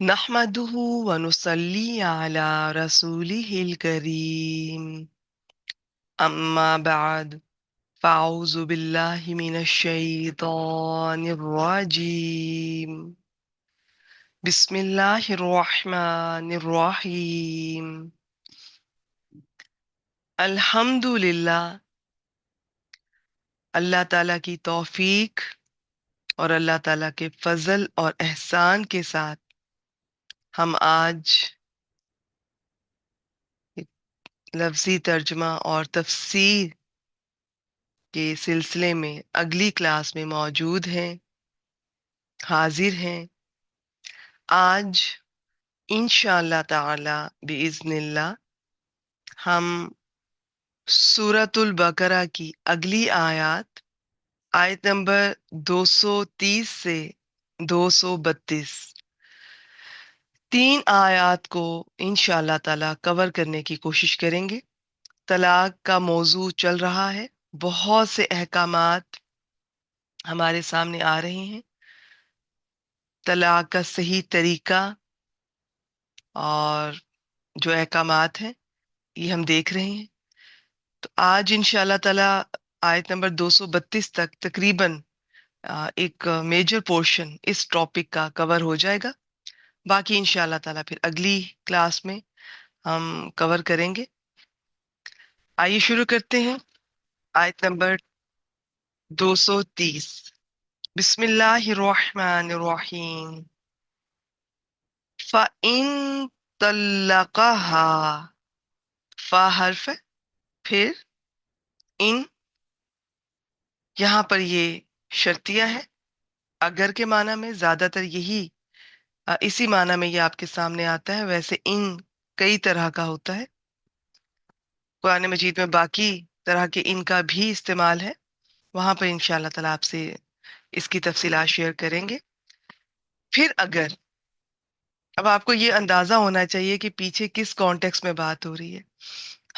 نحمده ونصلي على رسوله الكريم أما بعد فأعوذ بالله من الشيطان الرجيم بسم الله الرحمن الرحيم الحمد للہ اللہ تعالیٰ کی توفیق اور اللہ تعالیٰ کے فضل اور احسان کے ساتھ ہم آج لفظی ترجمہ اور تفسیر کے سلسلے میں اگلی کلاس میں موجود ہیں، حاضر ہیں۔ آج انشاءاللہ تعالی بإذن اللہ ہم سورۃ البقرہ کی اگلی آیت نمبر 230 سے 232 تین آیات کو انشاءاللہ تعالی کور کرنے کی کوشش کریں گے۔ طلاق کا موضوع چل رہا ہے، بہت سے احکامات ہمارے سامنے آ رہے ہیں، طلاق کا صحیح طریقہ اور جو احکامات ہیں یہ ہم دیکھ رہے ہیں۔ تو آج انشاءاللہ تعالی آیت نمبر 232 تک تقریباً ایک میجر پورشن اس ٹاپک کا کور ہو جائے گا، باقی انشاءاللہ تعالی پھر اگلی کلاس میں ہم کور کریں گے۔ آئیے شروع کرتے ہیں آیت نمبر 230۔ بسم اللہ الرحمن الرحیم۔ فَإِن طَلَّقَهَا، فا حرف ہے، پھر ان، یہاں پر یہ شرطیہ ہے، اگر کے معنی میں زیادہ تر یہی اسی معنی میں یہ آپ کے سامنے آتا ہے، ویسے ان کئی طرح کا ہوتا ہے، قرآن مجید میں باقی طرح کے ان کا بھی استعمال ہے، وہاں پر انشاءاللہ تعالیٰ آپ سے اس کی تفصیلات شیئر کریں گے۔ پھر اگر، اب آپ کو یہ اندازہ ہونا چاہیے کہ پیچھے کس کانٹیکس میں بات ہو رہی ہے،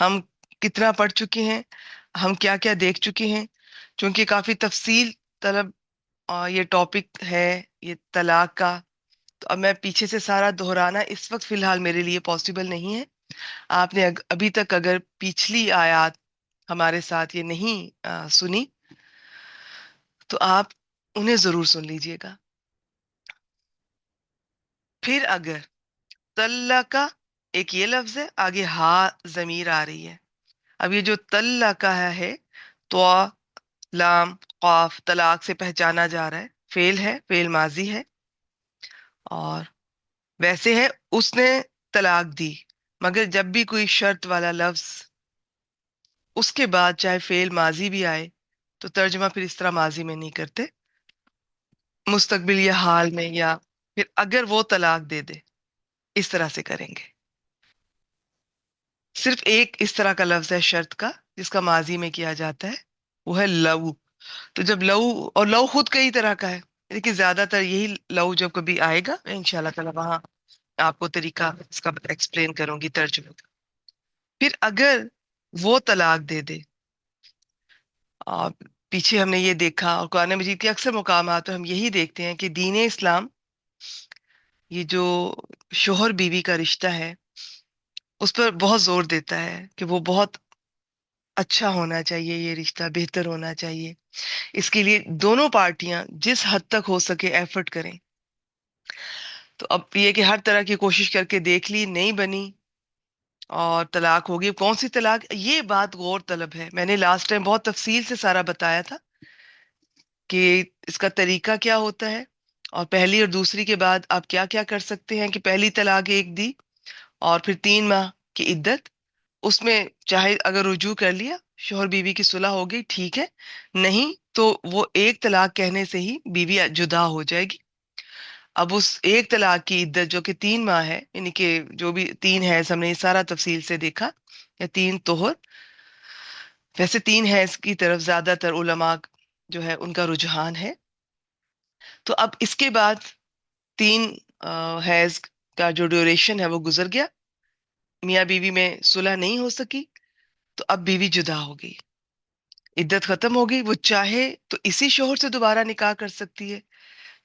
ہم کتنا پڑھ چکے ہیں، ہم کیا کیا دیکھ چکے ہیں، چونکہ کافی تفصیل طلب یہ ٹاپک ہے، یہ طلاق کا، تو اب میں پیچھے سے سارا دہرانا اس وقت فی الحال میرے لیے پاسبل نہیں ہے۔ آپ نے ابھی تک اگر پچھلی آیات ہمارے ساتھ یہ نہیں سنی تو آپ انہیں ضرور سن لیجئے گا۔ پھر اگر طلقہ، ایک یہ لفظ ہے، آگے ہا ضمیر آ رہی ہے، اب یہ جو طلقہ ہے تو لام قاف طلاق سے پہچانا جا رہا ہے، فعل ہے، فعل ماضی ہے، اور ویسے ہے اس نے طلاق دی، مگر جب بھی کوئی شرط والا لفظ اس کے بعد چاہے فعل ماضی بھی آئے تو ترجمہ پھر اس طرح ماضی میں نہیں کرتے، مستقبل یا حال میں، یا پھر اگر وہ طلاق دے دے اس طرح سے کریں گے۔ صرف ایک اس طرح کا لفظ ہے شرط کا جس کا ماضی میں کیا جاتا ہے، وہ ہے لو۔ تو جب لو، اور لو خود کئی طرح کا ہے، لیکن زیادہ تر یہی لو جب کبھی آئے گا انشاءاللہ تعالی وہاں آپ کو طریقہ اس کا ایکسپلین کروں گی ترجمے کا۔ پھر اگر وہ طلاق دے دے، اور پیچھے ہم نے یہ دیکھا اور قرآن مجید کے اکثر مقامات پر ہم یہی دیکھتے ہیں کہ دین اسلام یہ جو شوہر بیوی کا رشتہ ہے اس پر بہت زور دیتا ہے کہ وہ بہت اچھا ہونا چاہیے، یہ رشتہ بہتر ہونا چاہیے، اس کے لیے دونوں پارٹیاں جس حد تک ہو سکے ایفرٹ کریں۔ تو اب یہ کہ ہر طرح کی کوشش کر کے دیکھ لی، نہیں بنی اور طلاق ہوگی، کون سی طلاق، یہ بات غور طلب ہے۔ میں نے لاسٹ ٹائم بہت تفصیل سے سارا بتایا تھا کہ اس کا طریقہ کیا ہوتا ہے، اور پہلی اور دوسری کے بعد آپ کیا کیا کر سکتے ہیں، کہ پہلی طلاق ایک دی اور پھر 3 ماہ کی عدت، اس میں چاہے اگر رجوع کر لیا، شوہر بیوی کی صلح ہو گئی، ٹھیک ہے، نہیں تو وہ ایک طلاق کہنے سے ہی بیوی جدا ہو جائے گی۔ اب اس ایک طلاق کی عدت جو کہ 3 ماہ ہے، یعنی کہ جو بھی 3 حیض ہم نے یہ سارا تفصیل سے دیکھا، یا 3 طہر، ویسے 3 حیض کی طرف زیادہ تر علماء جو ہے ان کا رجحان ہے۔ تو اب اس کے بعد 3 حیض کا جو ڈیوریشن ہے وہ گزر گیا، میاں بیوی میں صلح نہیں ہو سکی، تو اب بیوی جدا ہو گئی، عدت ختم ہو گئی، وہ چاہے تو اسی شوہر سے دوبارہ نکاح کر سکتی ہے،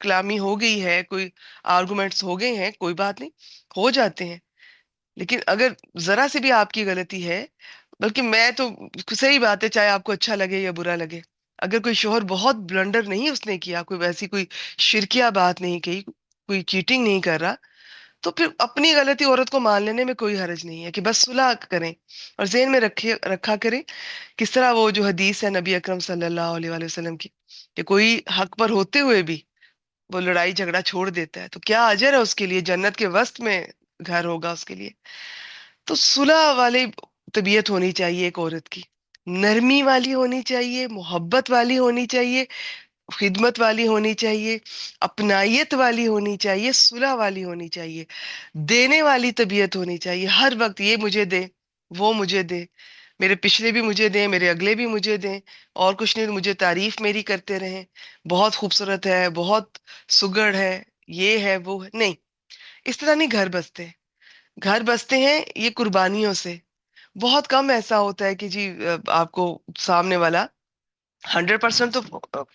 کلامی ہو گئی ہے، کوئی آرگومنٹس ہو گئے ہیں، کوئی بات نہیں، ہو جاتے ہیں. لیکن اگر ذرا سے بھی آپ کی غلطی ہے، بلکہ میں تو، صحیح بات ہے چاہے آپ کو اچھا لگے یا برا لگے، اگر کوئی شوہر بہت بلنڈر نہیں اس نے کیا، کوئی ویسی کوئی شرکیہ بات نہیں کہی، کوئی چیٹنگ نہیں کر رہا، تو پھر اپنی غلطی عورت کو مان لینے میں کوئی حرج نہیں ہے کہ بس صلح کریں. اور ذہن میں رکھا کریں کس طرح وہ جو حدیث ہے نبی اکرم صلی اللہ علیہ وآلہ وسلم کی، کہ کوئی حق پر ہوتے ہوئے بھی وہ لڑائی جھگڑا چھوڑ دیتا ہے تو کیا اجر ہے اس کے لیے، جنت کے وسط میں گھر ہوگا اس کے لیے. تو صلح والی طبیعت ہونی چاہیے ایک عورت کی، نرمی والی ہونی چاہیے، محبت والی ہونی چاہیے، خدمت والی ہونی چاہیے، اپنائیت والی ہونی چاہیے، صلح والی ہونی چاہیے، دینے والی طبیعت ہونی چاہیے. ہر وقت یہ مجھے دے، وہ مجھے دے، میرے پچھلے بھی مجھے دیں، میرے اگلے بھی مجھے دیں، اور کچھ نہیں، مجھے تعریف میری کرتے رہیں، بہت خوبصورت ہے، بہت سگڑ ہے، یہ ہے وہ ہے. نہیں، اس طرح نہیں گھر بستے. گھر بستے ہیں یہ قربانیوں سے. بہت کم ایسا ہوتا ہے کہ جی آپ کو سامنے والا 100% تو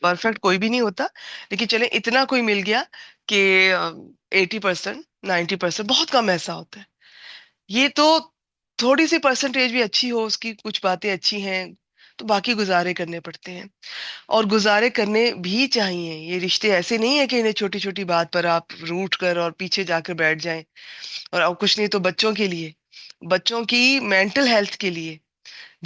پرفیکٹ کوئی بھی نہیں ہوتا، لیکن چلیں اتنا کوئی مل گیا کہ 80%، 90%، بہت کم ایسا ہوتا ہے. یہ تو تھوڑی سی پرسنٹیج بھی اچھی ہو، اس کی کچھ باتیں اچھی ہیں تو باقی گزارے کرنے پڑتے ہیں. اور گزارے کرنے بھی چاہیے. یہ رشتے ایسے نہیں ہے کہ انہیں چھوٹی چھوٹی بات پر آپ روٹ کر اور پیچھے جا کر بیٹھ جائیں. اور اب کچھ نہیں تو بچوں کے لیے، بچوں کی مینٹل ہیلتھ کے لیے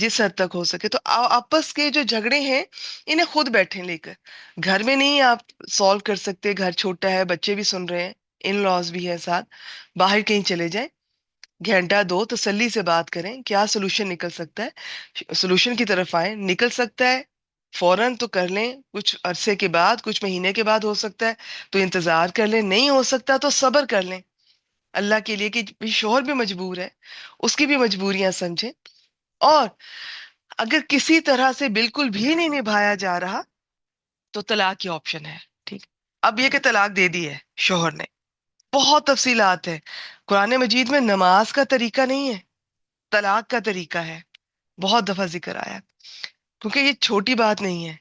جس حد تک ہو سکے تو آپس کے جو جھگڑے ہیں انہیں خود بیٹھیں لے کر. گھر میں نہیں آپ سالو کر سکتے، گھر چھوٹا ہے، بچے بھی سن رہے ہیں، ان لاز بھی ہے ساتھ، باہر کہیں چلے جائیں، گھنٹہ دو تسلی سے بات کریں کیا سولوشن نکل سکتا ہے، سولوشن کی طرف آئیں. نکل سکتا ہے فوراً تو کر لیں، کچھ عرصے کے بعد، کچھ مہینے کے بعد ہو سکتا ہے تو انتظار کر لیں، نہیں ہو سکتا تو صبر کر لیں اللہ کے لیے کہ شوہر بھی مجبور ہے، اس کی بھی مجبوریاں سمجھیں. اور اگر کسی طرح سے بالکل بھی نہیں نبھایا جا رہا تو طلاق کی آپشن ہے. ٹھیک، اب یہ کہ طلاق دے دی ہے شوہر نے، بہت تفصیلات ہے قرآن مجید میں. نماز کا طریقہ نہیں ہے، طلاق کا طریقہ ہے، بہت دفعہ ذکر آیا، کیونکہ یہ چھوٹی بات نہیں ہے.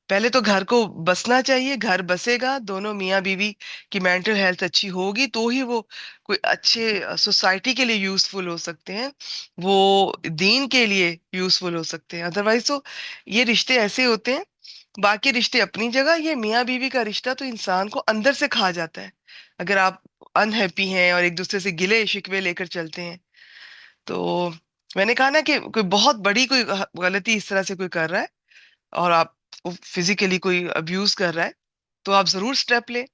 پہلے تو گھر کو بسنا چاہیے، گھر بسے گا، دونوں میاں بیوی کی مینٹل ہیلتھ اچھی ہوگی تو ہی وہ کوئی اچھے سوسائٹی کے لیے یوزفل ہو سکتے ہیں، وہ دین کے لیے یوزفل ہو سکتے ہیں. ادروائز تو یہ رشتے ایسے ہوتے ہیں. باقی رشتے اپنی جگہ، یہ میاں بیوی کا رشتہ تو انسان کو اندر سے کھا جاتا ہے اگر آپ انہیپی ہیں اور ایک دوسرے سے گلے شکوے لے کر چلتے ہیں. تو میں نے کہا نا کہ کوئی بہت بڑی کوئی غلطی اس طرح سے کوئی کر رہا ہے اور آپ فزیکلی کوئی ابیوز کر رہا ہے تو آپ ضرور سٹیپ لیں.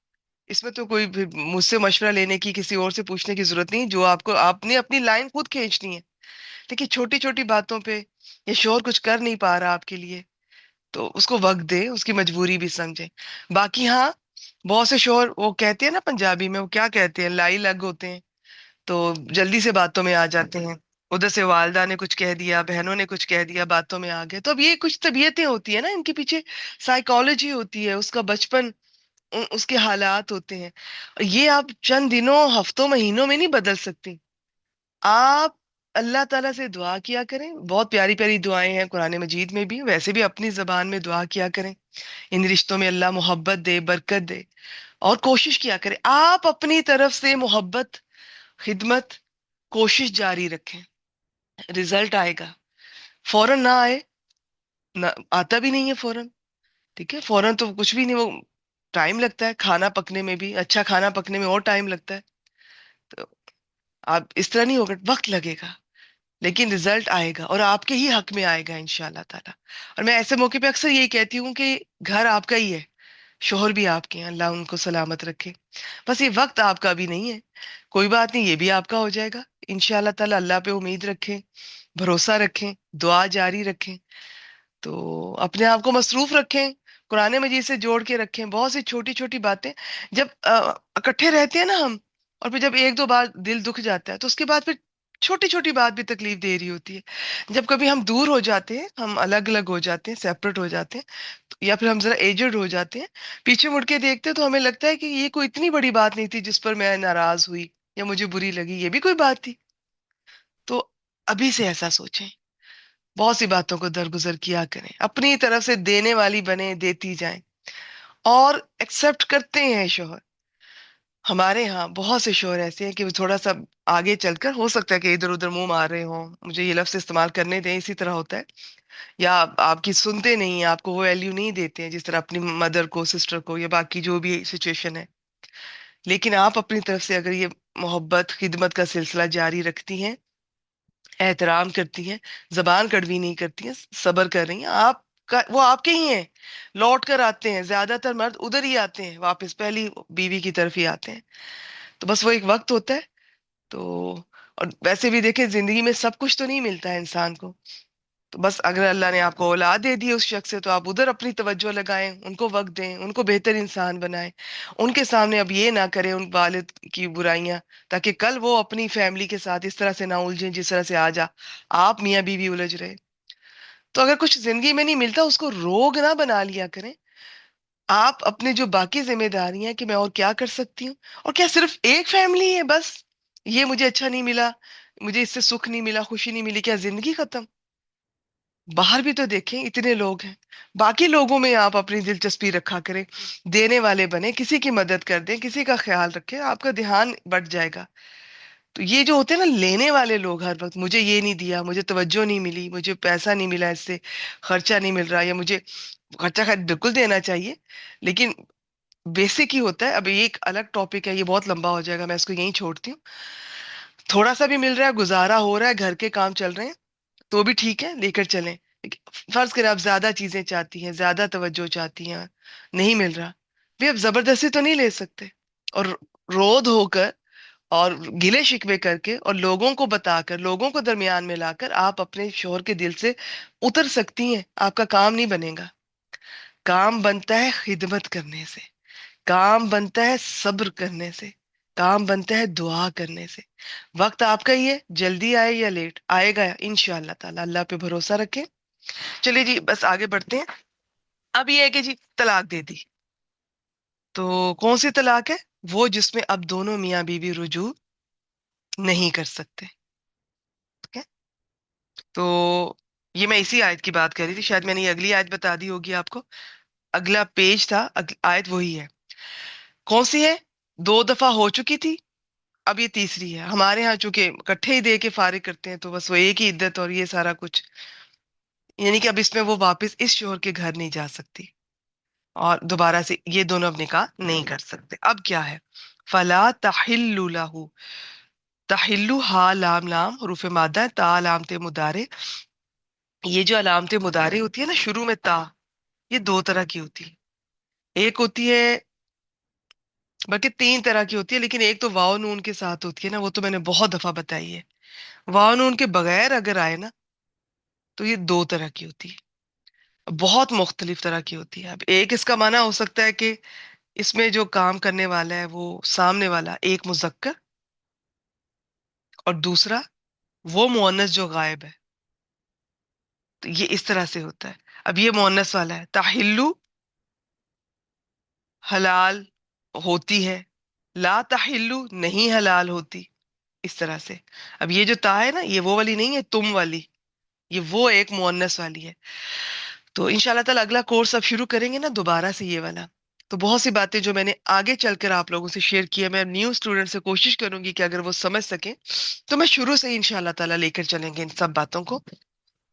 اس میں تو کوئی بھی مجھ سے مشورہ لینے کی، کسی اور سے پوچھنے کی ضرورت نہیں، جو آپ نے اپنی لائن خود کھینچنی ہے. دیکھیے چھوٹی چھوٹی باتوں پہ یہ شوہر کچھ کر نہیں پا رہا آپ کے لیے تو اس کو وقت دے، اس کی مجبوری بھی سمجھے. باقی ہاں، بہت سے شوہر وہ کہتے ہیں نا پنجابی میں، وہ کیا کہتے ہیں، لائی لگ ہوتے ہیں، تو جلدی سے باتوں میں آ جاتے ہیں. ادھر سے والدہ نے کچھ کہہ دیا، بہنوں نے کچھ کہہ دیا، باتوں میں آ گئے. تو اب یہ کچھ طبیعتیں ہوتی ہیں نا، ان کے پیچھے سائیکالوجی ہوتی ہے، اس کا بچپن، اس کے حالات ہوتے ہیں. یہ آپ چند دنوں، ہفتوں، مہینوں میں نہیں بدل سکتی. آپ اللہ تعالیٰ سے دعا کیا کریں، بہت پیاری پیاری دعائیں ہیں قرآن مجید میں بھی، ویسے بھی اپنی زبان میں دعا کیا کریں. ان رشتوں میں اللہ محبت دے، برکت دے، اور کوشش کیا کریں آپ اپنی طرف سے محبت، خدمت، کوشش جاری رکھیں. رزلٹ آئے گا، فوراً نہ آئے، نہ آتا بھی نہیں ہے فوراً. ٹھیک ہے، فوراً تو کچھ بھی نہیں، وہ ٹائم لگتا ہے. کھانا پکنے میں بھی، اچھا کھانا پکنے میں اور ٹائم لگتا ہے. تو آپ اس طرح نہیں ہوگا، وقت لگے گا لیکن رزلٹ آئے گا اور آپ کے ہی حق میں آئے گا انشاءاللہ تعالیٰ. اور میں ایسے موقع پہ اکثر یہی کہتی ہوں کہ گھر آپ کا ہی ہے، شوہر بھی آپ کے ہیں، اللہ ان کو سلامت رکھے. بس یہ وقت آپ کا بھی نہیں ہے، کوئی بات نہیں، یہ بھی آپ کا ہو جائے گا انشاءاللہ تعالیٰ. اللہ پہ امید رکھیں، بھروسہ رکھیں، دعا جاری رکھیں، تو اپنے آپ کو مصروف رکھیں، قرآن مجید سے جوڑ کے رکھیں. بہت سی چھوٹی چھوٹی باتیں جب اکٹھے رہتے ہیں نا ہم، اور پھر جب ایک دو بار دل دکھ جاتا ہے تو اس کے بعد پھر چھوٹی چھوٹی بات بھی تکلیف دے رہی ہوتی ہے. جب کبھی ہم دور ہو جاتے ہیں، ہم الگ الگ ہو جاتے ہیں، سیپریٹ ہو جاتے ہیں، یا پھر ہم ذرا ایجڈ ہو جاتے ہیں، پیچھے مڑ کے دیکھتے ہیں تو ہمیں لگتا ہے کہ یہ کوئی اتنی بڑی بات نہیں تھی جس پر میں ناراض ہوئی یا مجھے بری لگی، یہ بھی کوئی بات تھی. تو ابھی سے ایسا سوچیں، بہت سی باتوں کو درگزر کیا کریں، اپنی طرف سے دینے والی بنیں، دیتی جائیں. اور ایکسپٹ کرتے ہیں شوہر. ہمارے ہاں بہت سے شوہر ایسے ہیں کہ وہ تھوڑا سا آگے چل کر ہو سکتا ہے کہ ادھر ادھر منہ مار رہے ہوں، مجھے یہ لفظ استعمال کرنے دیں، اسی طرح ہوتا ہے. یا آپ کی سنتے نہیں ہیں، آپ کو وہ ویلیو نہیں دیتے ہیں جس طرح اپنی مدر کو، سسٹر کو، یا باقی جو بھی سچویشن ہے. لیکن آپ اپنی طرف سے اگر یہ محبت خدمت کا سلسلہ جاری رکھتی ہیں، احترام کرتی ہیں، زبان کڑوی نہیں کرتی ہیں، صبر کر رہی ہیں، آپ کا وہ آپ کے ہی ہیں، لوٹ کر آتے ہیں. زیادہ تر مرد ادھر ہی آتے ہیں، واپس پہلی بیوی کی طرف ہی آتے ہیں. تو بس وہ ایک وقت ہوتا ہے. تو اور ویسے بھی دیکھیں زندگی میں سب کچھ تو نہیں ملتا ہے انسان کو. تو بس اگر اللہ نے آپ کو اولاد دے دی اس شخص سے، تو آپ ادھر اپنی توجہ لگائیں، ان کو وقت دیں، ان کو بہتر انسان بنائیں. ان کے سامنے اب یہ نہ کریں ان والد کی برائیاں، تاکہ کل وہ اپنی فیملی کے ساتھ اس طرح سے نہ الجھیں جس طرح سے آج آپ میاں بیوی الجھ رہے. تو اگر کچھ زندگی میں نہیں ملتا اس کو روگ نہ بنا لیا کریں. آپ اپنے جو باقی ذمہ داریاں کہ میں اور کیا کر سکتی ہوں، اور کیا صرف ایک فیملی ہے بس، یہ مجھے اچھا نہیں ملا، مجھے اس سے سکھ نہیں ملا، خوشی نہیں ملی، کیا زندگی ختم؟ باہر بھی تو دیکھیں اتنے لوگ ہیں. باقی لوگوں میں آپ اپنی دلچسپی رکھا کریں، دینے والے بنے، کسی کی مدد کر دیں، کسی کا خیال رکھیں، آپ کا دھیان بڑھ جائے گا. تو یہ جو ہوتے ہیں نا لینے والے لوگ، ہر وقت مجھے یہ نہیں دیا، مجھے توجہ نہیں ملی، مجھے پیسہ نہیں ملا، اس سے خرچہ نہیں مل رہا، یا مجھے خرچہ خیر بالکل دینا چاہیے، لیکن بیسک ہی ہوتا ہے. اب یہ ایک الگ ٹاپک ہے، یہ بہت لمبا ہو جائے گا، میں اس کو یہیں چھوڑتی ہوں. تھوڑا سا بھی مل رہا ہے، گزارا ہو رہا ہے، گھر کے کام چل رہے ہیں، تو بھی ٹھیک ہے، لے کر چلیں. فرض کریں آپ زیادہ چیزیں چاہتی ہیں، زیادہ توجہ چاہتی ہیں، نہیں مل رہا، بھی آپ زبردستی تو نہیں لے سکتے. اور رود ہو کر اور گلے شکوے کر کے اور لوگوں کو بتا کر، لوگوں کو درمیان میں لا کر آپ اپنے شوہر کے دل سے اتر سکتی ہیں. آپ کا کام نہیں بنے گا. کام بنتا ہے خدمت کرنے سے، کام بنتا ہے صبر کرنے سے، کام بنتا ہے دعا کرنے سے. وقت آپ کا ہی ہے، جلدی آئے یا لیٹ آئے گا انشاءاللہ تعالی. اللہ پہ بھروسہ رکھیں. چلیے جی بس آگے بڑھتے ہیں. اب یہ ہے کہ جی طلاق دے دی، تو کون سی طلاق ہے؟ وہ جس میں اب دونوں میاں بیوی رجوع نہیں کر سکتے. ٹھیک ہے؟ تو یہ میں اسی آیت کی بات کر رہی تھی، شاید میں نے یہ اگلی آیت بتا دی ہوگی آپ کو. اگلا پیج تھا، آیت وہی ہے. کون سی ہے؟ 2 دفعہ ہو چکی تھی، اب یہ تیسری ہے. ہمارے ہاں چونکہ اکٹھے ہی دے کے فارغ کرتے ہیں، تو بس وہ ایک ہی عدت اور یہ سارا کچھ، یعنی کہ اب اس میں وہ واپس اس شوہر کے گھر نہیں جا سکتی، اور دوبارہ سے یہ دونوں اب نکاح نہیں کر سکتے. اب کیا ہے؟ فلا تحل لہ، تحلو ہا لام لام حروف مادہ ہے، تا علامت مدارے. یہ جو علامت مدارے ہوتی ہے نا شروع میں تا، یہ 2 طرح کی ہوتی ہے. ایک ہوتی ہے، بلکہ 3 طرح کی ہوتی ہے، لیکن ایک تو واو نون کے ساتھ ہوتی ہے نا، وہ تو میں نے بہت دفعہ بتائی ہے. واو نون کے بغیر اگر آئے نا تو یہ 2 طرح کی ہوتی ہے، بہت مختلف طرح کی ہوتی ہے. اب ایک اس کا معنی ہو سکتا ہے کہ اس میں جو کام کرنے والا ہے وہ سامنے والا ایک مذکر، اور دوسرا وہ مؤنث جو غائب ہے. تو یہ اس طرح سے ہوتا ہے. اب یہ مؤنث والا ہے، تحلو حلال ہوتی ہے، لا تحلو نہیں حلال ہوتی، اس طرح سے. اب یہ جو تا ہے نا، یہ وہ والی نہیں ہے تم والی، یہ وہ ایک مؤنث والی ہے. تو ان شاء اللہ تعالیٰ اگلا کورس اب شروع کریں گے نا دوبارہ سے یہ والا. تو بہت سی باتیں جو میں نے آگے چل کر آپ لوگوں سے شیئر کی ہے، میں نیو اسٹوڈنٹ سے کوشش کروں گی کہ اگر وہ سمجھ سکیں تو میں شروع سے ہی ان شاء اللہ تعالیٰ لے کر چلیں گے ان سب باتوں کو.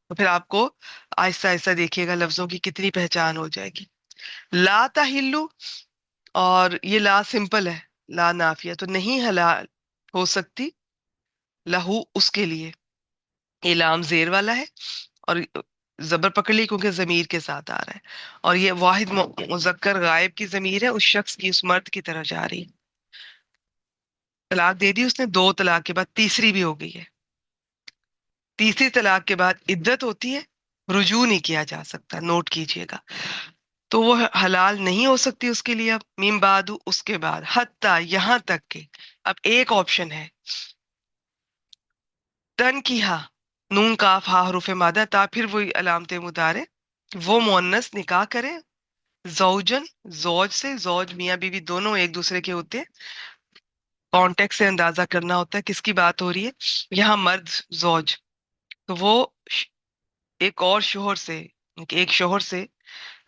تو پھر آپ کو آہستہ آہستہ دیکھیے گا لفظوں کی کتنی پہچان ہو جائے گی. لا تحلو، اور یہ لا سمپل ہے، لا نافیہ، تو نہیں حلال ہو سکتی، لہو اس کے لیے. یہ لام زیر والا ہے اور زبر پکڑ لی کیونکہ ضمیر کے ساتھ آ رہا ہے، اور یہ واحد مذکر غائب کی ضمیر ہے، اس شخص کی، اس مرد کی طرف جا رہی ہے. طلاق دے دی اس نے، 2 طلاق کے بعد تیسری بھی ہو گئی ہے. تیسری طلاق کے بعد عدت ہوتی ہے، رجوع نہیں کیا جا سکتا، نوٹ کیجئے گا. تو وہ حلال نہیں ہو سکتی اس کے لیے اب میم بعد، اس کے بعد حتیٰ یہاں تک کہ اب ایک آپشن ہے، تن کی ہا، نون کاف ہا حروف مادہ، تا پھر وہی علامت مدارے، وہ مؤنث نکاح کرے زوجن، زوج سے. زوج میاں بیوی دونوں ایک دوسرے کے ہوتے ہیں، کانٹیکٹ سے اندازہ کرنا ہوتا ہے کس کی بات ہو رہی ہے. یہاں مرد زوج، تو وہ ایک اور شوہر سے، ایک شوہر سے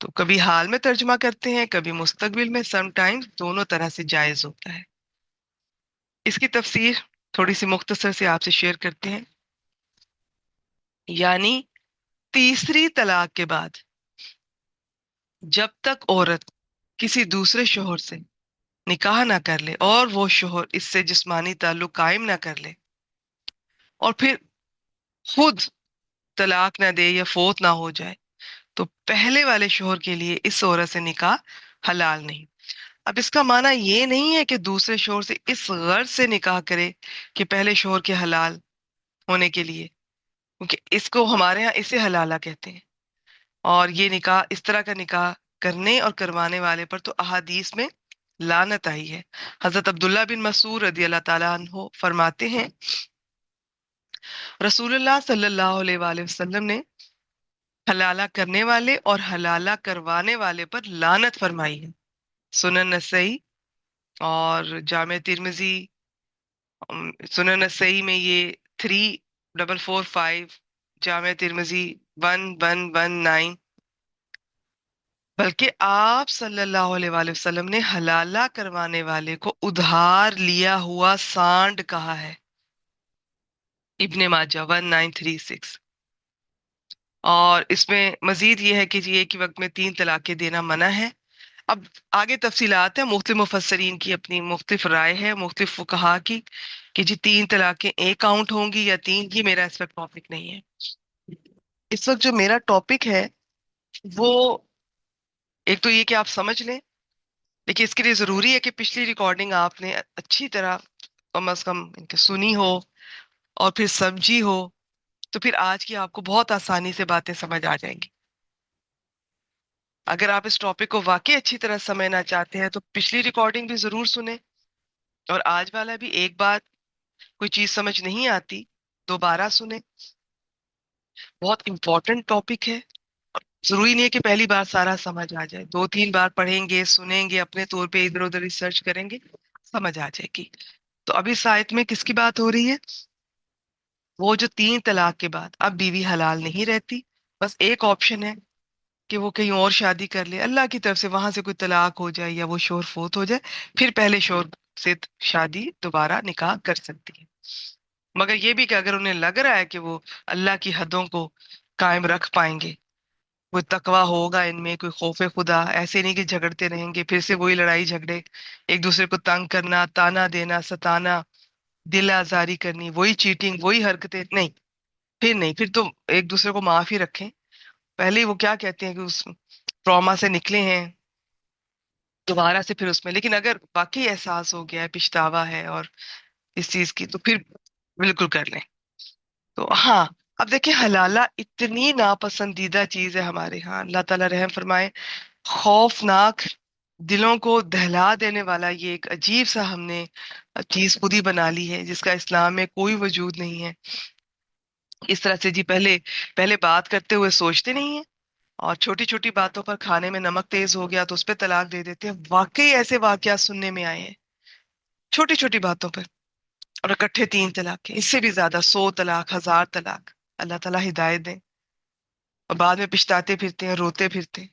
تو کبھی حال میں ترجمہ کرتے ہیں، کبھی مستقبل میں، سم ٹائمز دونوں طرح سے جائز ہوتا ہے۔ اس کی تفسیر تھوڑی سی مختصر سے آپ سے شیئر کرتے ہیں۔ یعنی تیسری طلاق کے بعد جب تک عورت کسی دوسرے شوہر سے نکاح نہ کر لے اور وہ شوہر اس سے جسمانی تعلق قائم نہ کر لے اور پھر خود طلاق نہ دے یا فوت نہ ہو جائے، تو پہلے والے شوہر کے لیے اس عورت سے نکاح حلال نہیں۔ اب اس کا معنی یہ نہیں ہے کہ دوسرے شوہر سے اس غرض سے نکاح کرے کہ پہلے شوہر کے حلال ہونے کے لیے، کیونکہ اس کو ہمارے ہاں اسے حلالہ کہتے ہیں۔ اور یہ نکاح، اس طرح کا نکاح کرنے اور کروانے والے پر تو احادیث میں لعنت آئی ہے۔ حضرت عبداللہ بن مسعود رضی اللہ تعالیٰ عنہ فرماتے ہیں، رسول اللہ صلی اللہ علیہ وآلہ وسلم نے حلالہ کرنے والے اور حلالہ کروانے والے پر لعنت فرمائی ہے۔ سنن نسائی اور جامع ترمذی، سنن نسائی میں یہ 3445، جامع ترمذی 1119۔ بلکہ آپ صلی اللہ علیہ وآلہ وسلم نے حلالہ کروانے والے کو ادھار لیا ہوا سانڈ کہا ہے، ابن ماجہ 1936۔ اور اس میں مزید یہ ہے کہ جی ایک ہی وقت میں 3 طلاقیں دینا منع ہے۔ اب آگے تفصیلات ہیں، مختلف مفسرین کی اپنی مختلف رائے ہے، مختلف فقہا کی، کہ جی 3 طلاقیں ایک کاؤنٹ ہوں گی یا 3 کی، میرا اس وقت ٹاپک نہیں ہے۔ اس وقت جو میرا ٹاپک ہے وہ ایک تو یہ کہ آپ سمجھ لیں، لیکن اس کے لیے ضروری ہے کہ پچھلی ریکارڈنگ آپ نے اچھی طرح کم از کم ان کے سنی ہو اور پھر سمجھی ہو، تو پھر آج کی آپ کو بہت آسانی سے باتیں سمجھ آ جائیں گی۔ اگر آپ اس ٹاپک کو واقعی اچھی طرح سمجھنا چاہتے ہیں تو پچھلی ریکارڈنگ بھی ضرور سنیں، اور آج والا بھی ایک بات کوئی چیز سمجھ نہیں آتی دوبارہ سنیں۔ بہت امپورٹنٹ ٹاپک ہے، ضروری نہیں ہے کہ پہلی بار سارا سمجھ آ جائے، 2 3 بار پڑھیں گے، سنیں گے، اپنے طور پہ ادھر ادھر ریسرچ کریں گے، سمجھ آ جائے گی۔ تو ابھی اس آیت میں کس کی بات ہو رہی ہے؟ وہ جو 3 طلاق کے بعد اب بیوی حلال نہیں رہتی، بس ایک آپشن ہے کہ وہ کہیں اور شادی کر لے، اللہ کی طرف سے وہاں سے کوئی طلاق ہو جائے یا وہ شوہر فوت ہو جائے، پھر پہلے شوہر سے شادی دوبارہ نکاح کر سکتی ہے۔ مگر یہ بھی کہ اگر انہیں لگ رہا ہے کہ وہ اللہ کی حدوں کو قائم رکھ پائیں گے، کوئی تقوی ہوگا ان میں، کوئی خوف خدا، ایسے نہیں کہ جھگڑتے رہیں گے، پھر سے وہی لڑائی جھگڑے، ایک دوسرے کو تنگ کرنا، تانا دینا، ستانا، دل آزاری کرنی، وہی چیٹنگ، وہی حرکتیں، نہیں، پھر نہیں، پھر تو ایک دوسرے کو معاف ہی رکھیں۔ پہلے ہی وہ کیا کہتے ہیں کہ اس ٹراما سے نکلے ہیں، دوبارہ سے پھر اس میں، لیکن اگر واقعی احساس ہو گیا ہے، پچھتاوا ہے اور اس چیز کی، تو پھر بالکل کر لیں۔ تو ہاں، اب دیکھیں حلالہ اتنی ناپسندیدہ چیز ہے ہمارے ہاں، اللہ تعالیٰ رحم فرمائے، خوفناک، دلوں کو دہلا دینے والا یہ ایک عجیب سا ہم نے چیز خود ہی بنا لی ہے، جس کا اسلام میں کوئی وجود نہیں ہے۔ اس طرح سے جی پہلے پہلے بات کرتے ہوئے سوچتے نہیں ہیں، اور چھوٹی چھوٹی باتوں پر کھانے میں نمک تیز ہو گیا تو اس پہ طلاق دے دیتے ہیں۔ واقعی ایسے واقعات سننے میں آئے ہیں، چھوٹی چھوٹی باتوں پر، اور اکٹھے 3 طلاق، اس سے بھی زیادہ 100 طلاق، 1000 طلاق۔ اللہ تعالیٰ ہدایت دیں، اور بعد میں پچھتاتے پھرتے ہیں، روتے پھرتے ہیں،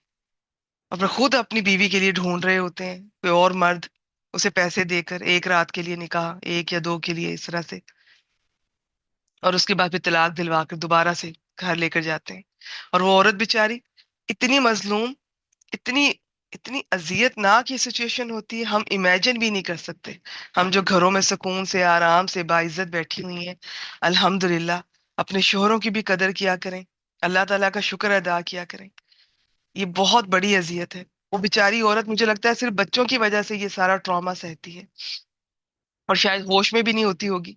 اور پھر خود اپنی بیوی کے لیے ڈھونڈ رہے ہوتے ہیں کوئی اور مرد، اسے پیسے دے کر، ایک رات کے لیے نکاح، 1 یا 2 کے لیے، اس طرح سے، اور اس کے بعد پھر طلاق دلوا کر دوبارہ سے گھر لے کر جاتے ہیں۔ اور وہ عورت بیچاری اتنی مظلوم، اتنی اتنی اذیت ناک یہ سچویشن ہوتی ہے، ہم امیجن بھی نہیں کر سکتے۔ ہم جو گھروں میں سکون سے، آرام سے، باعزت بیٹھی ہوئی ہیں، الحمدللہ اپنے شوہروں کی بھی قدر کیا کریں، اللہ تعالیٰ کا شکر ادا کیا کریں، یہ بہت بڑی اذیت ہے۔ وہ بیچاری عورت مجھے لگتا ہے صرف بچوں کی وجہ سے یہ سارا ٹراما سہتی ہے، اور شاید ہوش میں بھی نہیں ہوتی ہوگی۔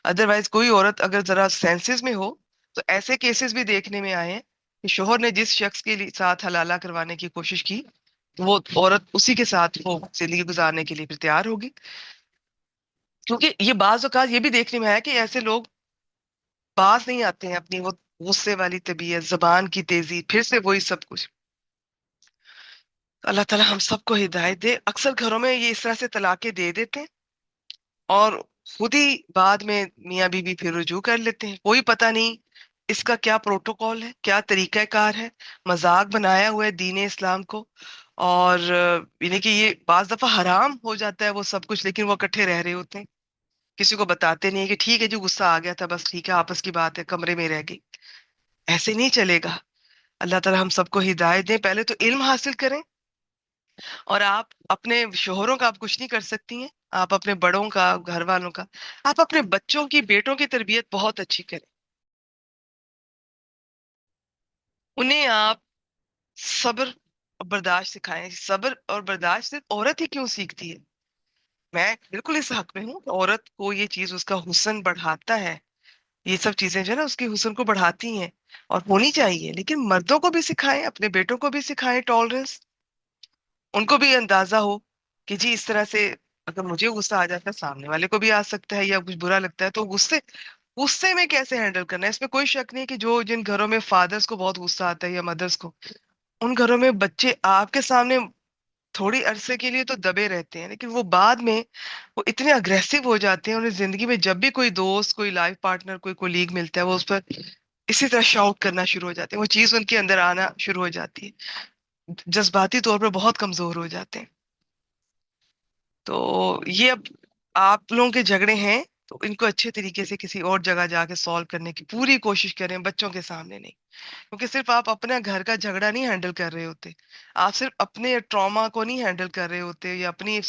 ادروائز کوئی عورت اگر ذرا سینسز میں ہو تو ایسے کیسز بھی دیکھنے میں آئے ہیں کہ شوہر نے جس شخص کے ساتھ حلالہ کروانے کی کوشش کی، وہ عورت اسی کے ساتھ وہ زندگی گزارنے کے لیے پھر تیار ہوگی۔ کیونکہ یہ بعض اوقات یہ بھی دیکھنے میں آیا کہ ایسے لوگ باز نہیں آتے ہیں اپنی وہ غصے والی طبیعت، زبان کی تیزی، پھر سے وہی سب کچھ۔ اللہ تعالیٰ ہم سب کو ہدایت دے۔ اکثر گھروں میں یہ اس طرح سے طلاقیں دے دیتے ہیں، اور خود ہی بعد میں میاں بیوی پھر رجوع کر لیتے ہیں، کوئی پتہ نہیں اس کا کیا پروٹوکول ہے، کیا طریقہ کار ہے. مذاق بنایا ہوا ہے دین اسلام کو. اور یعنی کہ یہ بعض دفعہ حرام ہو جاتا ہے وہ سب کچھ، لیکن وہ اکٹھے رہ رہے ہوتے ہیں. کسی کو بتاتے نہیں ہے کہ ٹھیک ہے جو غصہ آ گیا تھا بس ٹھیک ہے آپس کی بات ہے کمرے میں رہ گئی. ایسے نہیں چلے گا. اللہ تعالی ہم سب کو ہدایت دے. پہلے تو علم حاصل کریں. اور آپ اپنے شوہروں کا آپ کچھ نہیں کر سکتی ہیں، آپ اپنے بڑوں کا، گھر والوں کا. آپ اپنے بچوں کی، بیٹوں کی تربیت بہت اچھی کریں. انہیں آپ صبر اور برداشت سکھائیں. صبر اور برداشت صرف عورت ہی کیوں سیکھتی ہے؟ میں بالکل اس حق میں ہوں کہ عورت کو یہ چیز اس کا حسن بڑھاتا ہے. یہ سب چیزیں جو ہے نا اس کے حسن کو بڑھاتی ہیں اور ہونی چاہیے. لیکن مردوں کو بھی سکھائیں، اپنے بیٹوں کو بھی سکھائیں ٹالرنس. ان کو بھی اندازہ ہو کہ جی اس طرح سے اگر مجھے غصہ آ جاتا ہے سامنے والے کو بھی آ سکتا ہے، یا کچھ برا لگتا ہے تو غصے میں کیسے ہینڈل کرنا ہے. اس میں کوئی شک نہیں کہ جو جن گھروں میں فادرز کو بہت غصہ آتا ہے یا مدرس کو، ان گھروں میں بچے آپ کے سامنے تھوڑی عرصے کے لیے تو دبے رہتے ہیں، لیکن وہ بعد میں وہ اتنے اگریسو ہو جاتے ہیں. انہیں زندگی میں جب بھی کوئی دوست، کوئی لائف پارٹنر، کوئی کولیگ ملتا ہے وہ اس پر اسی طرح شاؤٹ کرنا شروع ہو جاتے ہیں. وہ چیز ان کے اندر آنا شروع ہو جاتی ہے. جذباتی طور پر بہت کمزور ہو جاتے ہیں. تو یہ اب آپ لوگوں کے جھگڑے ہیں تو ان کو اچھے طریقے سے کسی اور جگہ جا کے سالو کرنے کی پوری کوشش کریں، بچوں کے سامنے نہیں. کیونکہ صرف آپ اپنا گھر کا جھگڑا نہیں ہینڈل کر رہے ہوتے، آپ صرف اپنے ٹراما کو نہیں ہینڈل کر رہے ہوتے، یا اپنی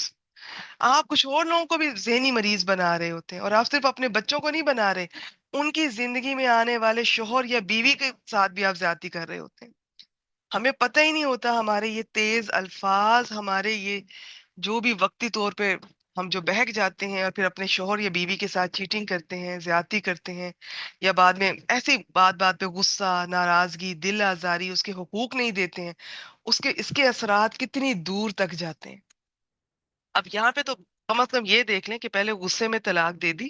آپ کچھ اور لوگوں کو بھی ذہنی مریض بنا رہے ہوتے ہیں. اور آپ صرف اپنے بچوں کو نہیں بنا رہے، ان کی زندگی میں آنے والے شوہر یا بیوی کے ساتھ بھی آپ زیادتی کر رہے ہوتے ہیں. ہمیں پتہ ہی نہیں ہوتا ہمارے یہ تیز الفاظ، ہمارے یہ جو بھی وقتی طور پہ ہم جو بہک جاتے ہیں اور پھر اپنے شوہر یا بیوی کے ساتھ چیٹنگ کرتے ہیں، زیادتی کرتے ہیں، یا بعد میں ایسی بات بات پہ غصہ، ناراضگی، دل آزاری، اس کے حقوق نہیں دیتے ہیں، اس کے اثرات کتنی دور تک جاتے ہیں. اب یہاں پہ تو کم از کم یہ دیکھ لیں کہ پہلے غصے میں طلاق دے دی،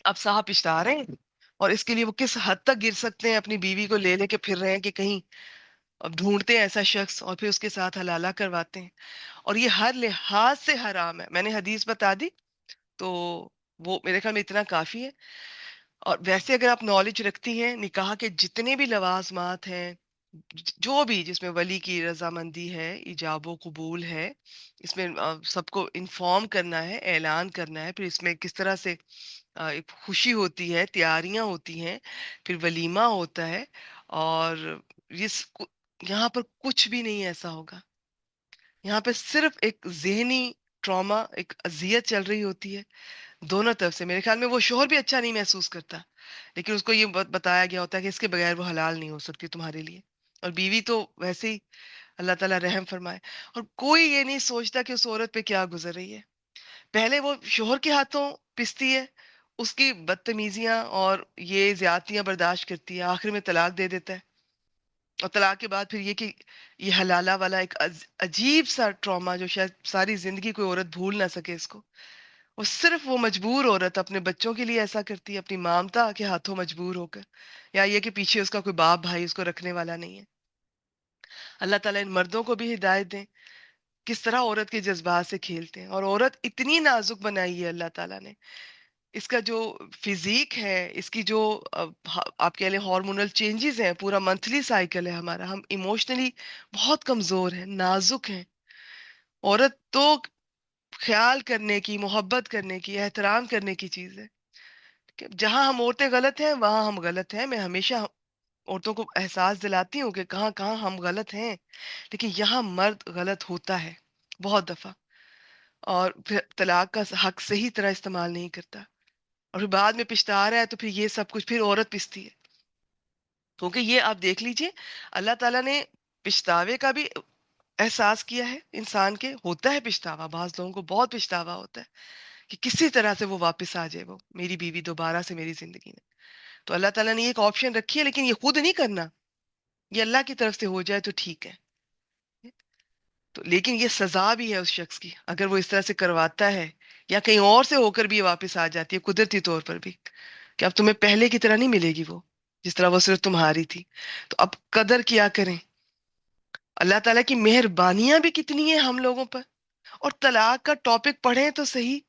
اب صاحب پچھتا رہے ہیں. اور اس کے لیے وہ کس حد تک گر سکتے ہیں، اپنی بیوی کو لے لے کے پھر رہے ہیں کہ کہیں اب ڈھونڈتے ہیں ایسا شخص اور پھر اس کے ساتھ حلالہ کرواتے ہیں. اور یہ ہر لحاظ سے حرام ہے. میں نے حدیث بتا دی تو وہ میرے خیال میں اتنا کافی ہے. اور ویسے اگر آپ نالج رکھتی ہیں، نکاح کے جتنے بھی لوازمات ہیں، جو بھی جس میں ولی کی رضامندی ہے، ایجاب و قبول ہے، اس میں سب کو انفارم کرنا ہے، اعلان کرنا ہے، پھر اس میں کس طرح سے ایک خوشی ہوتی ہے، تیاریاں ہوتی ہیں، پھر ولیمہ ہوتا ہے. اور یہ یہاں پر کچھ بھی نہیں ایسا ہوگا. یہاں پہ صرف ایک ذہنی ٹراما، ایک اذیت چل رہی ہوتی ہے دونوں طرف سے. میرے خیال میں وہ شوہر بھی اچھا نہیں محسوس کرتا، لیکن اس کو یہ بتایا گیا ہوتا ہے کہ اس کے بغیر وہ حلال نہیں ہو سکتی تمہارے لیے. اور بیوی تو ویسے ہی اللہ تعالیٰ رحم فرمائے. اور کوئی یہ نہیں سوچتا کہ اس عورت پہ کیا گزر رہی ہے. پہلے وہ شوہر کے ہاتھوں پستی ہے، اس کی بدتمیزیاں اور یہ زیادتیاں برداشت کرتی ہے، آخر میں طلاق دے دیتا ہے. اور طلاق کے بعد پھر یہ کہ یہ حلالہ والا ایک عجیب سا ٹراما جو شاید ساری زندگی کوئی عورت بھول نہ سکے اس کو. وہ صرف وہ مجبور عورت اپنے بچوں کے لیے ایسا کرتی ہے، اپنی مامتا کے ہاتھوں مجبور ہو کر، یا یہ کہ پیچھے اس کا کوئی باپ بھائی اس کو رکھنے والا نہیں ہے. اللہ تعالیٰ ان مردوں کو بھی ہدایت دیں کس طرح عورت کے جذبات سے کھیلتے ہیں. اور عورت اتنی نازک بنائی ہے اللہ تعالیٰ نے. اس کا جو فزیک ہے، اس کی جو آپ کہہ لیں ہارمونل چینجز ہیں، پورا منتھلی سائیکل ہے ہمارا، ہم ایموشنلی بہت کمزور ہیں، نازک ہیں. عورت تو خیال کرنے کی، محبت کرنے کی، احترام کرنے کی چیز ہے. کہ جہاں ہم عورتیں غلط ہیں وہاں ہم غلط ہیں. میں ہمیشہ عورتوں کو احساس دلاتی ہوں کہ کہاں کہاں ہم غلط ہیں، لیکن یہاں مرد غلط ہوتا ہے بہت دفعہ، اور پھر طلاق کا حق صحیح طرح استعمال نہیں کرتا، اور پھر بعد میں پچھتا رہا ہے تو پھر یہ سب کچھ پھر عورت پچھتی ہے. کیونکہ یہ آپ دیکھ لیجئے اللہ تعالیٰ نے پچھتاوے کا بھی احساس کیا ہے. انسان کے ہوتا ہے پچھتاوا، بعض لوگوں کو بہت پچھتاوا ہوتا ہے کہ کسی طرح سے وہ واپس آ جائے، وہ میری بیوی دوبارہ سے میری زندگی میں. تو اللہ تعالیٰ نے یہ ایک آپشن رکھی ہے، لیکن یہ خود نہیں کرنا، یہ اللہ کی طرف سے ہو جائے تو ٹھیک ہے. تو لیکن یہ سزا بھی ہے اس شخص کی اگر وہ اس طرح سے کرواتا ہے، یا کہیں اور سے ہو کر بھی یہ واپس آ جاتی ہے قدرتی طور پر بھی، کہ اب تمہیں پہلے کی طرح نہیں ملے گی وہ، جس طرح وہ صرف تمہاری تھی. تو اب قدر کیا کریں. اللہ تعالیٰ کی مہربانیاں بھی کتنی ہیں ہم لوگوں پر. اور طلاق کا ٹاپک پڑھیں تو صحیح،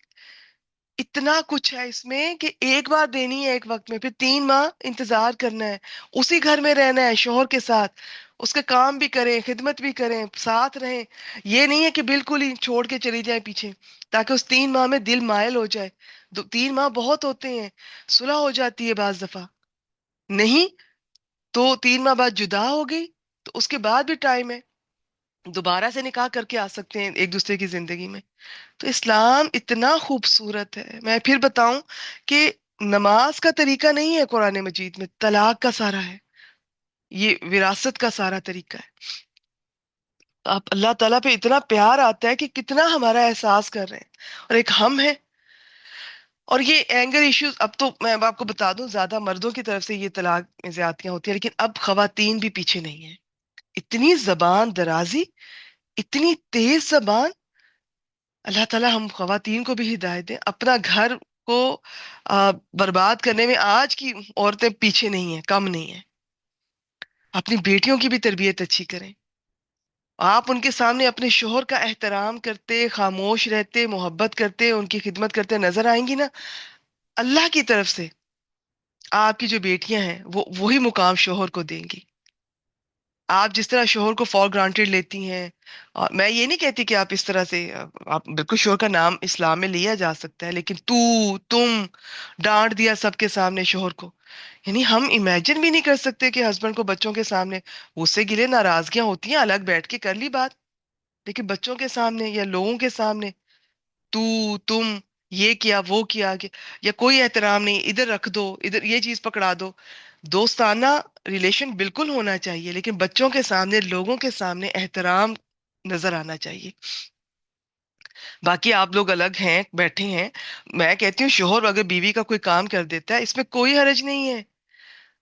اتنا کچھ ہے اس میں کہ ایک بار دینی ہے ایک وقت میں، پھر 3 ماہ انتظار کرنا ہے، اسی گھر میں رہنا ہے شوہر کے ساتھ، اس کا کام بھی کریں، خدمت بھی کریں، ساتھ رہیں۔ یہ نہیں ہے کہ بالکل ہی چھوڑ کے چلی جائیں پیچھے، تاکہ اس 3 ماہ میں دل مائل ہو جائے۔ 3 ماہ بہت ہوتے ہیں، صلح ہو جاتی ہے بعض دفعہ، نہیں تو 3 ماہ بعد جدا ہو گئی تو اس کے بعد بھی ٹائم ہے، دوبارہ سے نکاح کر کے آ سکتے ہیں ایک دوسرے کی زندگی میں۔ تو اسلام اتنا خوبصورت ہے، میں پھر بتاؤں کہ نماز کا طریقہ نہیں ہے قرآن مجید میں، طلاق کا سارا ہے، یہ وراثت کا سارا طریقہ ہے۔ آپ اللہ تعالیٰ پہ اتنا پیار آتا ہے کہ کتنا ہمارا احساس کر رہے ہیں، اور ایک ہم ہیں۔ اور یہ اینگر ایشوز، اب تو میں اب آپ کو بتا دوں، زیادہ مردوں کی طرف سے یہ طلاق میں زیادتیاں ہوتی ہیں، لیکن اب خواتین بھی پیچھے نہیں ہیں۔ اتنی زبان درازی، اتنی تیز زبان، اللہ تعالیٰ ہم خواتین کو بھی ہدایت دے، اپنا گھر کو برباد کرنے میں آج کی عورتیں پیچھے نہیں ہیں، کم نہیں ہیں۔ اپنی بیٹیوں کی بھی تربیت اچھی کریں، آپ ان کے سامنے اپنے شوہر کا احترام کرتے، خاموش رہتے، محبت کرتے، ان کی خدمت کرتے نظر آئیں گی نا، اللہ کی طرف سے آپ کی جو بیٹیاں ہیں وہ وہی مقام شوہر کو دیں گی۔ آپ جس طرح شوہر کو فار گرانٹیڈ لیتی ہیں، اور میں یہ نہیں کہتی کہ آپ اس طرح سے، آپ بالکل شوہر کا نام اسلام میں لیا جا سکتا ہے، لیکن تو، تم، ڈانٹ دیا سب کے سامنے شوہر کو، یعنی ہم امیجن بھی نہیں کر سکتے کہ ہسبینڈ کو بچوں کے سامنے، اس سے گلے ناراضگیاں ہوتی ہیں، الگ بیٹھ کے کر لی بات، لیکن بچوں کے سامنے یا لوگوں کے سامنے تو، تم، یہ کیا وہ کیا یا کوئی احترام نہیں، ادھر رکھ دو، ادھر یہ چیز پکڑا دو۔ دوستانہ ریلیشن بالکل ہونا چاہیے، لیکن بچوں کے سامنے، لوگوں کے سامنے احترام نظر آنا چاہیے۔ باقی آپ لوگ الگ ہیں، بیٹھے ہیں، میں کہتی ہوں شوہر اگر بیوی کا کوئی کام کر دیتا ہے اس میں کوئی حرج نہیں ہے۔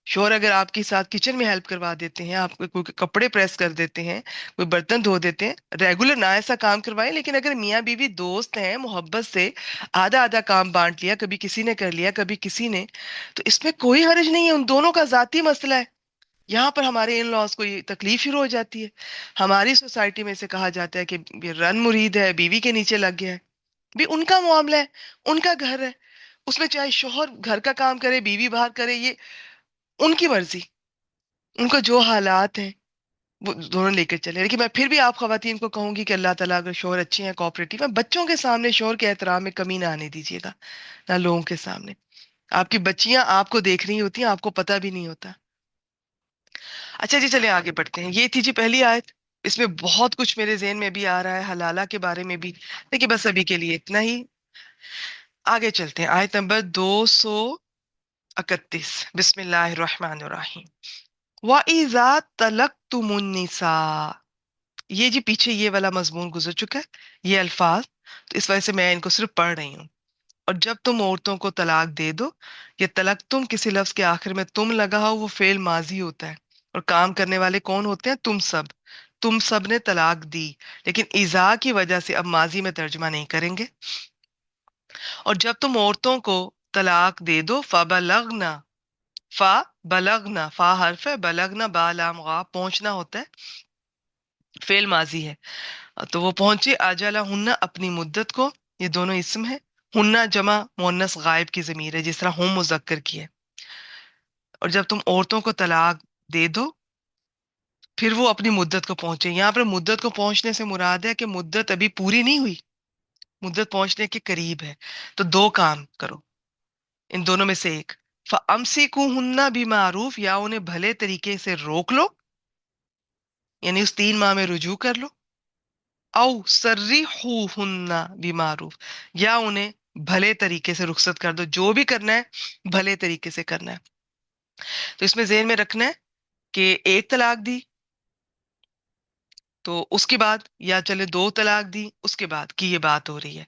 شوہر اگر آپ کے ساتھ کچن میں ہیلپ کروا دیتے ہیں، آپ کو کوئی کپڑے پریس کر دیتے ہیں، کوئی برتن دھو دیتے ہیں، ریگولر نہ ایسا کام کروائیں، لیکن اگر میاں بیوی دوست ہیں، محبت سے آدھا آدھا کام بانٹ لیا، کبھی کسی نے کر لیا کبھی کسی نے، تو اس میں کوئی حرج نہیں ہے، ان دونوں کا ذاتی مسئلہ ہے۔ یہاں پر ہمارے ان لاس کو یہ تکلیف شروع ہو جاتی ہے، ہماری سوسائٹی میں سے کہا جاتا ہے کہ یہ رن مرید ہے، بیوی کے نیچے لگ گیا ہے۔ بھی ان کا معاملہ ہے، ان کا گھر ہے، اس میں چاہے شوہر گھر کا کام کرے، بیوی باہر کرے، یہ ان کی مرضی، ان کو جو حالات ہیں وہ دونوں لے کر چلے۔ لیکن میں پھر بھی آپ خواتین کو کہوں گی کہ اللہ تعالیٰ اگر شوہر اچھے ہیں، کوآپریٹو ہیں، بچوں کے سامنے شوہر کے احترام میں کمی نہ آنے دیجیے گا، نہ لوگوں کے سامنے۔ آپ کی بچیاں آپ کو دیکھ رہی ہوتی ہیں، آپ کو پتہ بھی نہیں ہوتا۔ اچھا جی، چلیں آگے بڑھتے ہیں۔ یہ تھی جی پہلی آیت، اس میں بہت کچھ میرے ذہن میں بھی آ رہا ہے، حلالہ کے بارے میں بھی، لیکن بس ابھی کے لیے اتنا ہی۔ آگے چلتے ہیں، آیت نمبر 231، بسم اللہ الرحمن الرحیم۔ وَإِذَا طَلَقْتُمُ النِّسَاءَ، یہ جی پیچھے یہ والا مضمون گزر چکا ہے، یہ الفاظ، تو اس وجہ سے میں ان کو صرف پڑھ رہی ہوں۔ اور جب تم عورتوں کو طلاق دے دو، یہ طلق تم کسی لفظ کے آخر میں تم لگا ہو، وہ فعل ماضی ہوتا ہے، اور کام کرنے والے کون ہوتے ہیں؟ تم سب نے طلاق دی، لیکن ایذا کی وجہ سے اب ماضی میں ترجمہ نہیں کریں گے۔ اور جب تم عورتوں کو طلاق دے دو، فَبَلَغْنَا، فا بلغنا، فا حرف ہے، بلغنا با لام غا، پہنچنا ہوتا ہے، فعل ماضی ہے، تو وہ پہنچے آجالا ہننا، اپنی مدت کو، یہ دونوں اسم ہے، ہننا جمع مؤنث غائب کی ضمیر ہے، جس طرح ہم مذکر کی ہے۔ اور جب تم عورتوں کو طلاق دے دو، پھر وہ اپنی مدت کو پہنچے۔ یہاں پر مدت کو پہنچنے سے مراد ہے کہ مدت ابھی پوری نہیں ہوئی، مدت پہنچنے کے قریب ہے، تو دو کام کرو، ان دونوں میں سے ایک، فَأَمْسِكُوهُنَّ بِمَعْرُوف، یا انہیں بھلے طریقے سے روک لو، یعنی اس 3 ماہ میں رجوع کر لو، او سرحوہن بمعروف، یا انہیں بھلے طریقے سے رخصت کر دو، جو بھی کرنا ہے بھلے طریقے سے کرنا ہے۔ تو اس میں ذہن میں رکھنا ہے کہ ایک طلاق دی تو اس کے بعد، یا چلے 2 طلاق دی اس کے بعد کی یہ بات ہو رہی ہے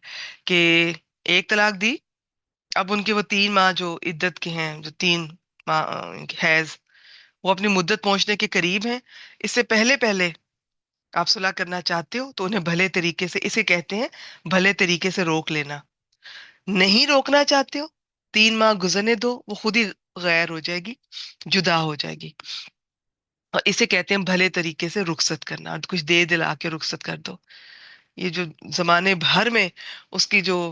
کہ ایک طلاق دی، اب ان کے وہ 3 ماہ جو عدت کے ہیں، جو 3 ماہ حیض، وہ اپنی مدت پہنچنے کے قریب ہیں، اس سے پہلے پہلے آپ صلح کرنا چاہتے ہو تو انہیں بھلے طریقے سے، اسے کہتے ہیں بھلے طریقے سے روک لینا۔ نہیں روکنا چاہتے ہو، 3 ماہ گزرنے دو، وہ خود ہی غیر ہو جائے گی، جدا ہو جائے گی، اور اسے کہتے ہیں بھلے طریقے سے رخصت کرنا، اور کچھ دے دلا کے رخصت کر دو۔ یہ جو زمانے بھر میں اس کی جو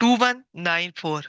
2194,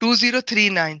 2039।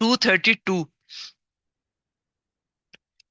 232।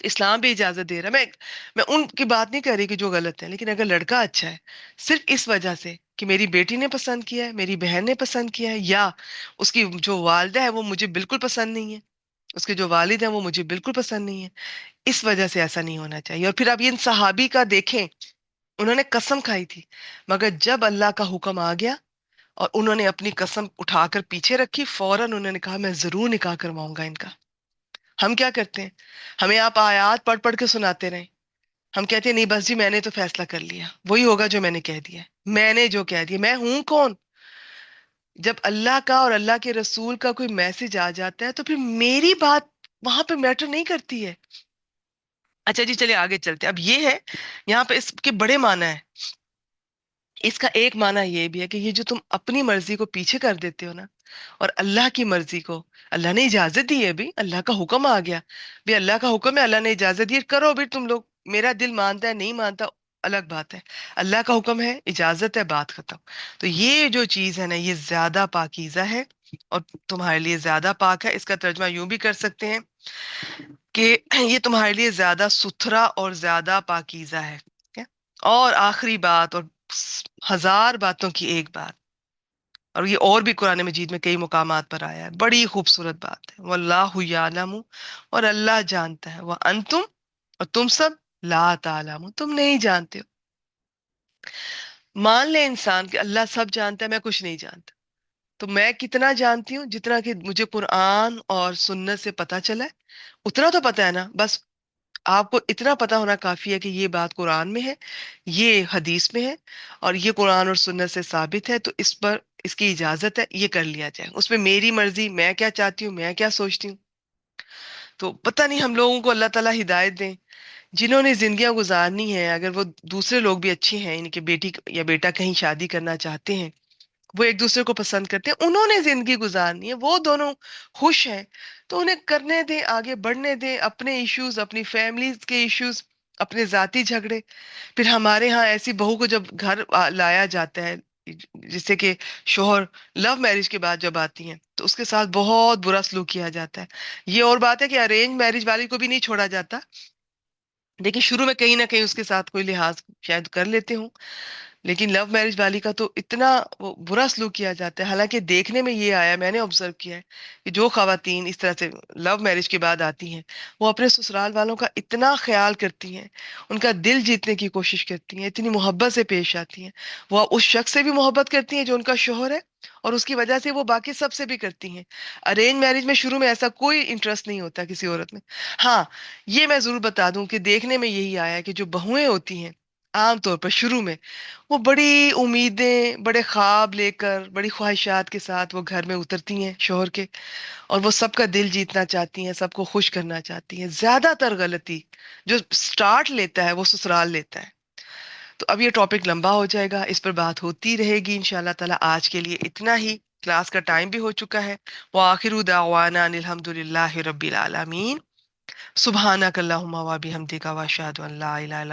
اسلام بھی اجازت دے رہا ہے. میں ان کی بات نہیں کر رہی کہ جو غلط ہے، لیکن اگر لڑکا اچھا ہے صرف اس وجہ سے کہ میری بیٹی نے پسند کیا ہے، میری بہن نے پسند کیا ہے، یا اس کی جو والدہ ہے وہ مجھے بالکل پسند نہیں ہے، اس کے جو والد ہیں وہ مجھے بالکل پسند نہیں ہے، اس وجہ سے ایسا نہیں ہونا چاہیے. اور پھر اب ان صحابی کا دیکھیں، انہوں نے قسم کھائی تھی، مگر جب اللہ کا حکم آ گیا اور انہوں نے اپنی قسم اٹھا کر پیچھے رکھی، فوراً انہوں نے کہا میں ضرور نکاح کرواؤں گا ان کا. ہم کیا کرتے ہیں؟ ہمیں آپ آیات پڑھ پڑھ کے سناتے رہیں، ہم کہتے ہیں نہیں بس جی میں نے تو فیصلہ کر لیا، وہی ہوگا جو میں نے کہہ دیا. میں نے جو کہہ دیا، میں ہوں کون؟ جب اللہ کا اور اللہ کے رسول کا کوئی میسج آ جاتا ہے تو پھر میری بات وہاں پہ میٹر نہیں کرتی ہے. اچھا جی چلے آگے چلتے ہیں. اب یہ ہے یہاں پہ اس کے بڑے معنی ہے. اس کا ایک معنی یہ بھی ہے کہ یہ جو تم اپنی مرضی کو پیچھے کر دیتے ہو نا، اور اللہ کی مرضی کو، اللہ نے اجازت دی ہے، بھی اللہ کا حکم آ گیا، بھی اللہ کا حکم ہے، اللہ نے اجازت دی، کرو بھی تم لوگ. میرا دل مانتا ہے نہیں مانتا الگ بات ہے، اللہ کا حکم ہے، اجازت ہے، بات ختم. تو یہ جو چیز ہے نا یہ زیادہ پاکیزہ ہے اور تمہارے لیے زیادہ پاک ہے. اس کا ترجمہ یوں بھی کر سکتے ہیں کہ یہ تمہارے لیے زیادہ ستھرا اور زیادہ پاکیزہ ہے. ٹھیک ہے؟ اور آخری بات، اور ہزار باتوں کی ایک بات، اور یہ اور بھی قرآن مجید میں کئی مقامات پر آیا ہے، بڑی خوبصورت بات ہے، واللہ یعلم، اور اللہ جانتا ہے، وانتم، اور تم سب، لا تعلمون، تم نہیں جانتے ہو. مان لے انسان کہ اللہ سب جانتا ہے، میں کچھ نہیں جانتا. تو میں کتنا جانتی ہوں؟ جتنا کہ مجھے قرآن اور سنت سے پتا چلا ہے اتنا تو پتا ہے نا. بس آپ کو اتنا پتا ہونا کافی ہے کہ یہ بات قرآن میں ہے، یہ حدیث میں ہے، اور یہ قرآن اور سنت سے ثابت ہے، تو اس پر اس کی اجازت ہے، یہ کر لیا جائے. اس میں میری مرضی، میں کیا چاہتی ہوں، میں کیا سوچتی ہوں. تو پتہ نہیں ہم لوگوں کو اللہ تعالیٰ ہدایت دیں. جنہوں نے زندگیاں گزارنی ہے، اگر وہ دوسرے لوگ بھی اچھے ہیں، یعنی کہ بیٹی یا بیٹا کہیں شادی کرنا چاہتے ہیں، وہ ایک دوسرے کو پسند کرتے ہیں، انہوں نے زندگی گزارنی ہے، وہ دونوں خوش ہیں، تو انہیں کرنے دیں، آگے بڑھنے دیں. اپنے ایشوز، اپنی فیملیز کے ایشوز، اپنے ذاتی جھگڑے. پھر ہمارے ہاں ایسی بہو کو جب گھر لایا جاتا ہے، جس سے کہ شوہر لو میرج کے بعد جب آتی ہیں تو اس کے ساتھ بہت برا سلوک کیا جاتا ہے. یہ اور بات ہے کہ ارینج میرج والی کو بھی نہیں چھوڑا جاتا، لیکن شروع میں کہیں نہ کہیں اس کے ساتھ کوئی لحاظ شاید کر لیتے ہوں. لیکن لو میرج والی کا تو اتنا وہ برا سلوک کیا جاتا ہے. حالانکہ دیکھنے میں یہ آیا، میں نے آبزرو کیا ہے کہ جو خواتین اس طرح سے لو میرج کے بعد آتی ہیں وہ اپنے سسرال والوں کا اتنا خیال کرتی ہیں، ان کا دل جیتنے کی کوشش کرتی ہیں، اتنی محبت سے پیش آتی ہیں. وہ اس شخص سے بھی محبت کرتی ہیں جو ان کا شوہر ہے، اور اس کی وجہ سے وہ باقی سب سے بھی کرتی ہیں. ارینج میرج میں شروع میں ایسا کوئی انٹرسٹ نہیں ہوتا کسی عورت میں. ہاں یہ میں ضرور بتا دوں کہ دیکھنے میں یہی آیا کہ جو بہویں ہوتی ہیں عام طور پر شروع میں وہ بڑی امیدیں، بڑے خواب لے کر، بڑی خواہشات کے ساتھ وہ گھر میں اترتی ہیں شوہر کے، اور وہ سب کا دل جیتنا چاہتی ہیں، سب کو خوش کرنا چاہتی ہیں. زیادہ تر غلطی جو سٹارٹ لیتا ہے وہ سسرال لیتا ہے. تو اب یہ ٹاپک لمبا ہو جائے گا، اس پر بات ہوتی رہے گی انشاءاللہ تعالی. آج کے لیے اتنا ہی، کلاس کا ٹائم بھی ہو چکا ہے. وآخر دعوانا ان الحمد للہ رب العالمین. سبحانک اللہم و بحمدک واشہد ان لا الہ الا